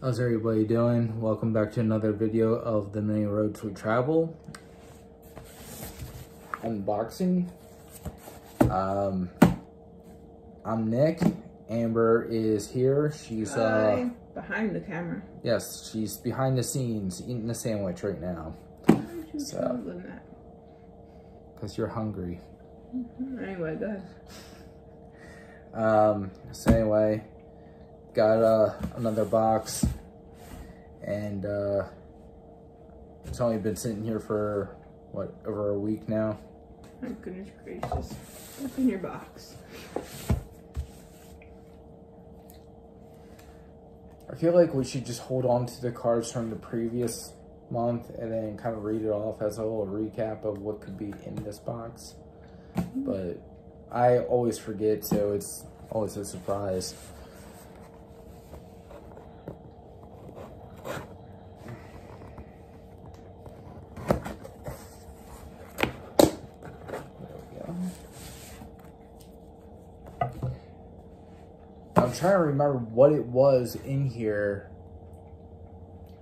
How's everybody doing? Welcome back to another video of the many roads we travel. Unboxing. I'm Nick. Amber is here. She's behind the camera. Yes, she's behind the scenes eating a sandwich right now. Why would you tell them that? Because you're hungry. Anyway, go ahead. So anyway, got another box, and it's only been sitting here for what, over a week now. My goodness gracious. Open your box. I feel like we should just hold on to the cards from the previous month and then kind of read it off as a little recap of what could be in this box. But I always forget, so it's always a surprise. I'm trying to remember what it was in here.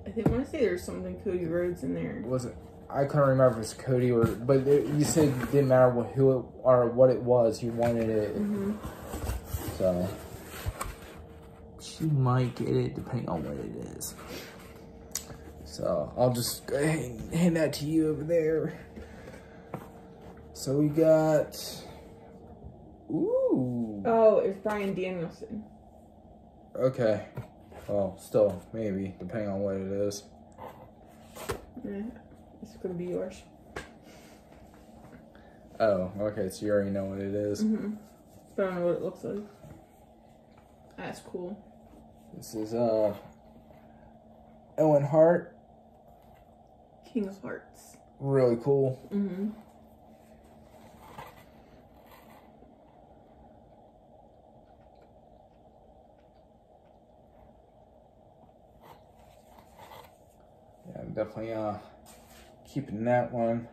I want to say there's something Cody Rhodes in there. Was it? I couldn't remember if it's Cody or, but you said it didn't matter who it or what it was. You wanted it, so she might get it depending on what it is. So I'll just go ahead and hand that to you over there. So we got. Ooh. Oh, it's Bryan Danielson. Okay. Well, still, maybe, depending on what it is. Yeah, it's gonna be yours. Oh, okay, so you already know what it is. But I don't know what it looks like. That's cool. This is, Owen Hart. King of Hearts. Really cool. Yeah, I'm definitely keeping that one.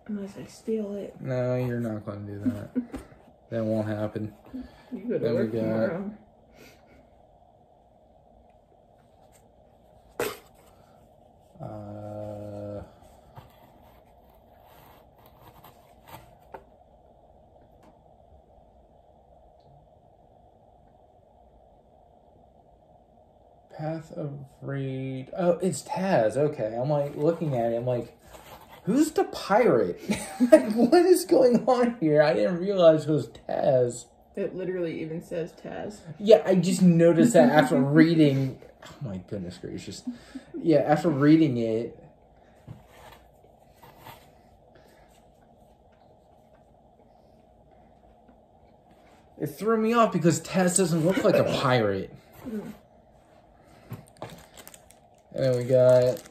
Unless I steal it. No, you're not going to do that. That won't happen. You go to work tomorrow. Path of Raid. Oh, it's Taz. Okay, I'm like looking at it. I'm like, who's the pirate? Like, what is going on here? I didn't realize it was Taz. It literally even says Taz. Yeah, I just noticed that after reading. Oh my goodness gracious. Yeah, after reading it. It threw me off because Taz doesn't look like a pirate. And then we got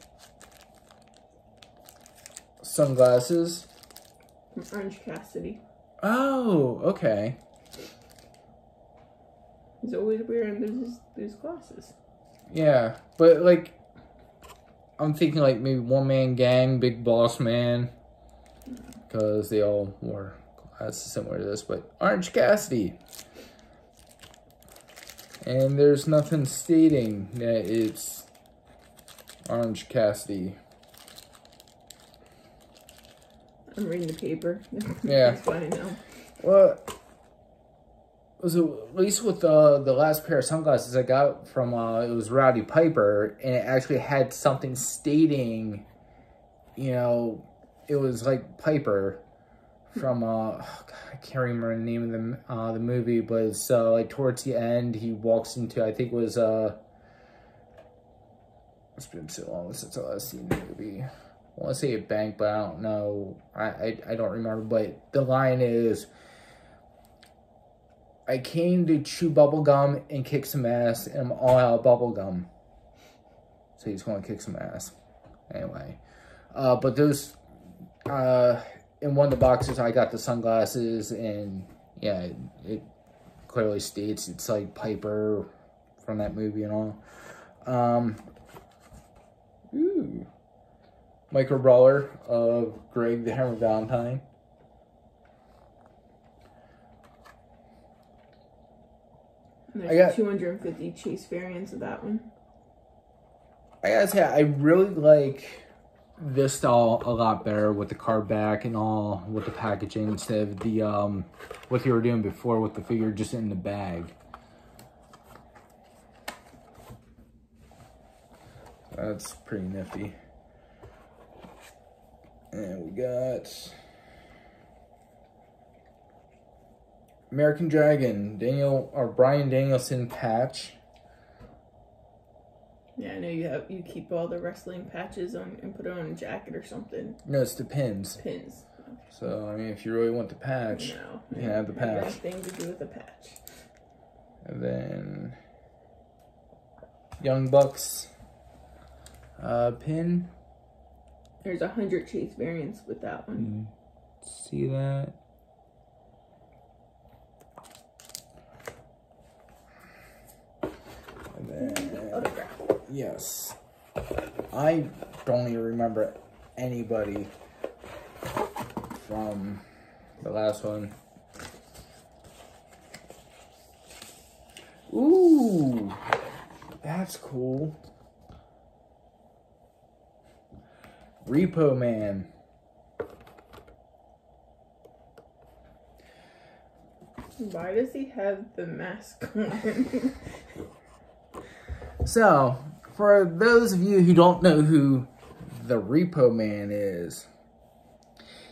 sunglasses. From Orange Cassidy. Oh, okay. He's always wearing those glasses. Yeah, but like, I'm thinking like maybe One Man Gang, Big Boss Man, because they all wore glasses similar to this, but Orange Cassidy. And there's nothing stating that it's Orange Cassidy. I'm reading the paper. Yeah. That's what I know. Well, so at least with the last pair of sunglasses I got from, it was Rowdy Piper, and it actually had something stating, you know, it was like Piper from, oh God, I can't remember the name of the movie, but it's, like towards the end, he walks into, I think it was, it's been so long since I last seen the movie. I want to say a bank, but I don't know. I don't remember. But the line is, I came to chew bubble gum and kick some ass, and I'm all out of bubble gum. So he's going to kick some ass. Anyway. But those, in one of the boxes, I got the sunglasses, and yeah, it clearly states it's like Piper from that movie and all. Ooh. Micro Brawler of Greg the Hammer Valentine. And there's 250 chase variants of that one. I gotta say, I really like this style a lot better with the card back and all, with the packaging, instead of the what you were doing before with the figure just in the bag. That's pretty nifty. And we got American Dragon, Bryan Danielson patch. Yeah, I know you keep all the wrestling patches on and put it on a jacket or something. No, it's the pins. Pins. Okay. So, I mean, if you really want the patch, you can have the patch. Nothing to do with the patch. And then Young Bucks pin. There's 100 chase variants with that one. See that? And then Autograph. yes, I don't even remember anybody from the last one. Ooh, that's cool. Repo Man. Why does he have the mask on? So, for those of you who don't know who the Repo Man is,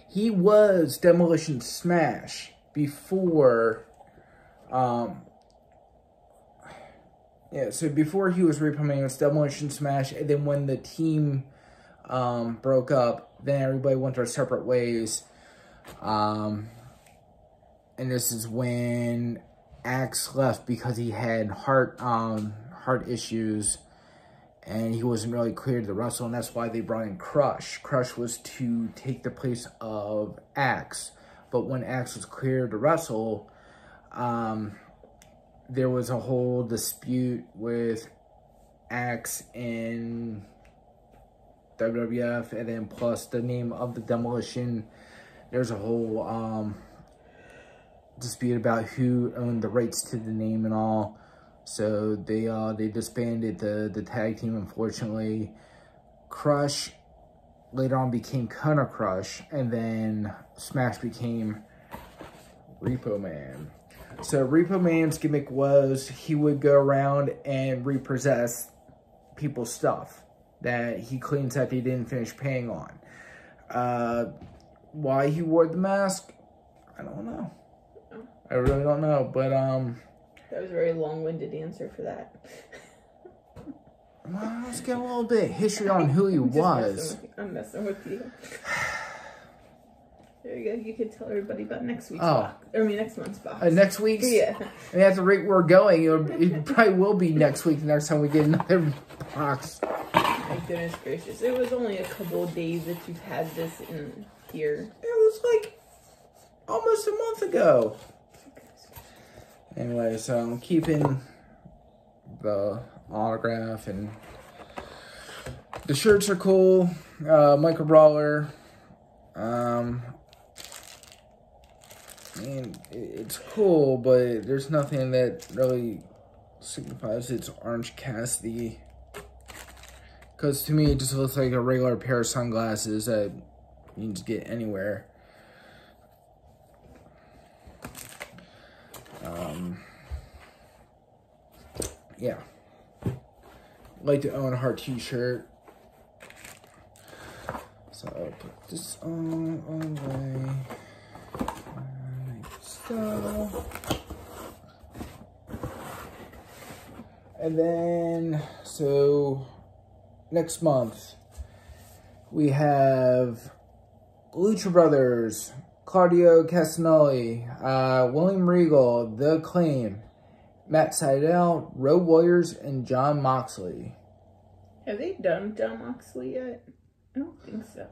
he was Demolition Smash before, so before he was Repo Man, it was Demolition Smash, and then when the team broke up, then everybody went their separate ways, and this is when Axe left because he had heart issues, and he wasn't really cleared to wrestle, and that's why they brought in Crush. Crush was to take the place of Axe, but when Axe was cleared to wrestle, there was a whole dispute with Axe and WWF, and then plus the name of the Demolition. There's a whole dispute about who owned the rights to the name and all. So they disbanded the tag team, unfortunately. Crush later on became Counter Crush, and then Smash became Repo Man. So Repo Man's gimmick was he would go around and repossess people's stuff that he claims that they didn't finish paying on. Why he wore the mask, I don't know. I really don't know, but that was a very long-winded answer for that. Well, let's get a little bit of history on who he was. I'm messing with you. There you go. You can tell everybody about next week's box. I mean, next month's box. Next week's? Yeah. And at the rate we're going, it probably will be next week, the next time we get another box. My goodness gracious. It was only a couple of days that you've had this in here. It was like almost a month ago. Anyway, so I'm keeping the autograph, and the shirts are cool. Michael Brawler. It's cool, but there's nothing that really signifies it's Orange Cassidy. Because to me, it just looks like a regular pair of sunglasses that you can just get anywhere. Yeah. Like to own a heart t-shirt. So I'll put this on my stuff. And then, so next month we have Lucha Brothers, Claudio Castagnoli, William Regal, The Acclaim, Matt Sydal, Road Warriors, and Jon Moxley. Have they done Jon Moxley yet? I don't think so.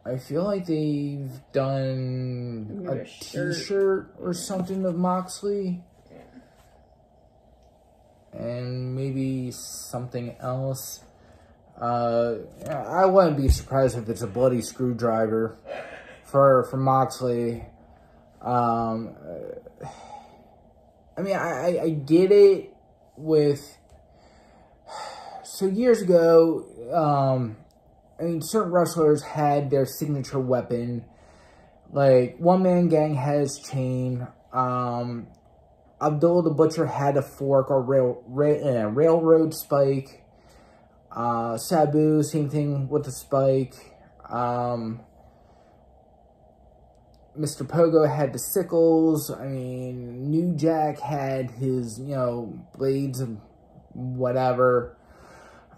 I feel like they've done a t-shirt or something of Moxley. Yeah. And maybe something else. I wouldn't be surprised if it's a bloody screwdriver for Moxley. I mean, I get it with... So years ago, I mean, certain wrestlers had their signature weapon. Like, One Man Gang has chain. Abdullah the Butcher had a fork or railroad spike. Sabu, same thing with the spike. Mr. Pogo had the sickles. I mean, New Jack had his, you know, blades and whatever.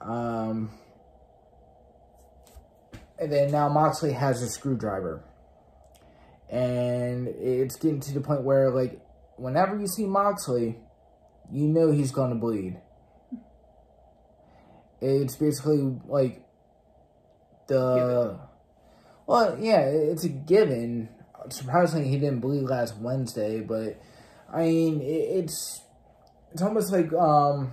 And then now Moxley has a screwdriver. And it's getting to the point where, like, whenever you see Moxley, you know he's going to bleed. It's basically, like, well, yeah, it's a given. Surprisingly, he didn't bleed last Wednesday, but, I mean, it's almost like Abdullah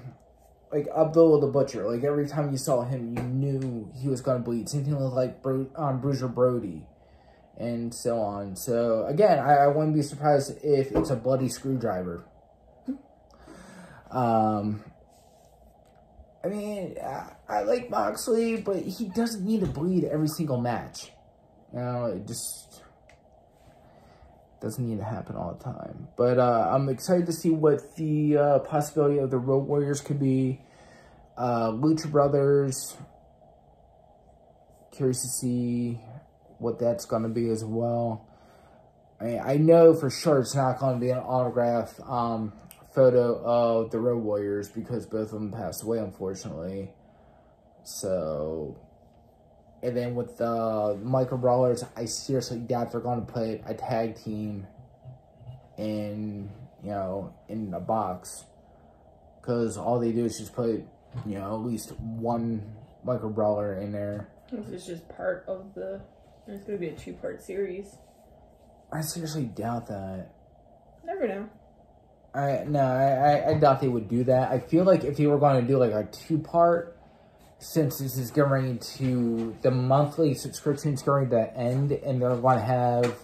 the Butcher. Like, every time you saw him, you knew he was going to bleed. Same thing with, like, Bruiser Brody and so on. So, again, I wouldn't be surprised if it's a bloody screwdriver. I mean, I like Moxley, but he doesn't need to bleed every single match. You know, it just doesn't need to happen all the time. But I'm excited to see what the possibility of the Road Warriors could be. Lucha Brothers, curious to see what that's going to be as well. I know for sure it's not going to be an autograph photo of the Road Warriors because both of them passed away, unfortunately. So, and then with the Micro Brawlers, I seriously doubt they're going to put a tag team in, you know, in a box. Because all they do is just put, you know, at least one Micro Brawler in there. This is just part of the... It's going to be a 2-part series. I seriously doubt that. Never know. I doubt they would do that. I feel like if they were going to do like a 2-part, since this is going to, the monthly subscription's going to end, and they're going to have...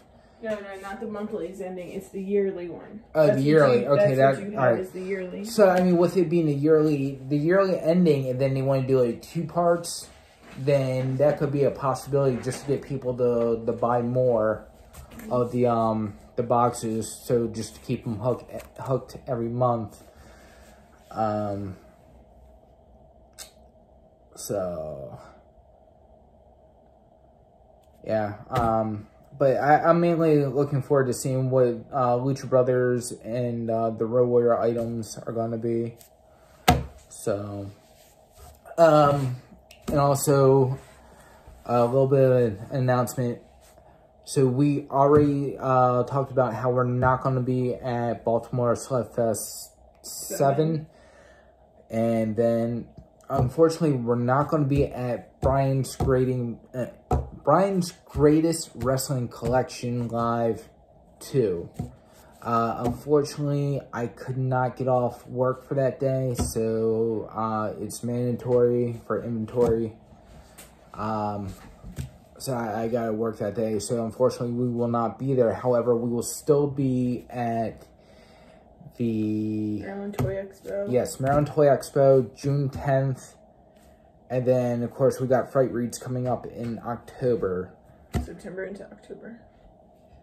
No, not the monthly is ending. It's the yearly one. Oh, the yearly. Okay, that's what you have is the yearly. So, I mean, with it being the yearly ending, and then they want to do like 2 parts, then that could be a possibility just to get people to buy more of the boxes, so just to keep them hooked every month. So yeah, but I'm mainly looking forward to seeing what Lucha Brothers and the Road Warrior items are going to be. So, and also a little bit of an announcement. So we already talked about how we're not going to be at Baltimore Slugfest 7. And then, unfortunately, we're not going to be at Brian's Greatest Wrestling Collection Live 2. Unfortunately, I could not get off work for that day, so it's mandatory for inventory. So I got to work that day, so unfortunately we will not be there. However, we will still be at the... Maryland Toy Expo. Yes, Maryland Toy Expo, June 10th. And then, of course, we got Fright Reads coming up in October. September into October.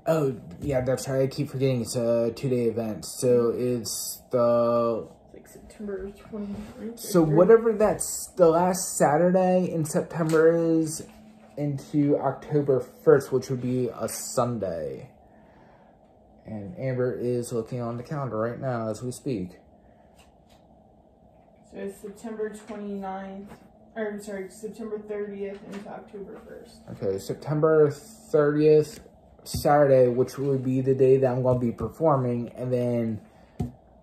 Oh, yeah, that's right. I keep forgetting it's a 2-day event. So it's the... Like September 29th. So whatever that's the last Saturday in September is into October 1st, which would be a Sunday. And Amber is looking on the calendar right now as we speak. So it's September 29th. Or, sorry, September 30th into October 1st. Okay, September 30th, Saturday, which would be the day that I'm going to be performing. And then,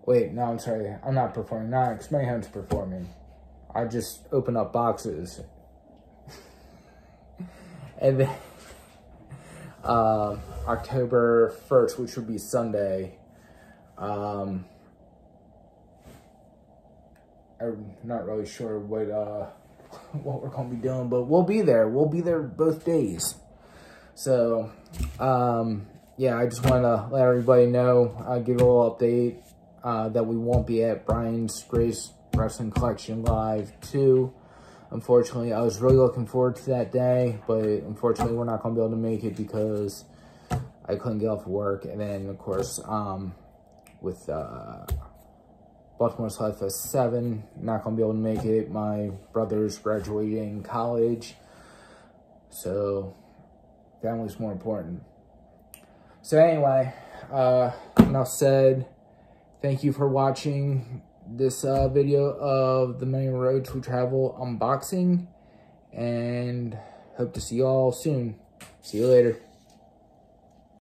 wait, no, I'm sorry. I'm not performing. Nox Mayhem's performing. I just open up boxes. And then, October 1st, which would be Sunday. I'm not really sure what we're going to be doing, but we'll be there. We'll be there both days. So, yeah, I just want to let everybody know, give a little update. that we won't be at Brian's Grace Wrestling Collection Live 2. Unfortunately, I was really looking forward to that day, but unfortunately, we're not going to be able to make it because I couldn't get off work. And then, of course, with Baltimore Slugfest 7, not going to be able to make it. My brother's graduating college, so family's more important. So anyway, enough said. Thank you for watching this video of the Many Roads We Travel unboxing, and hope to see you all soon. See you later.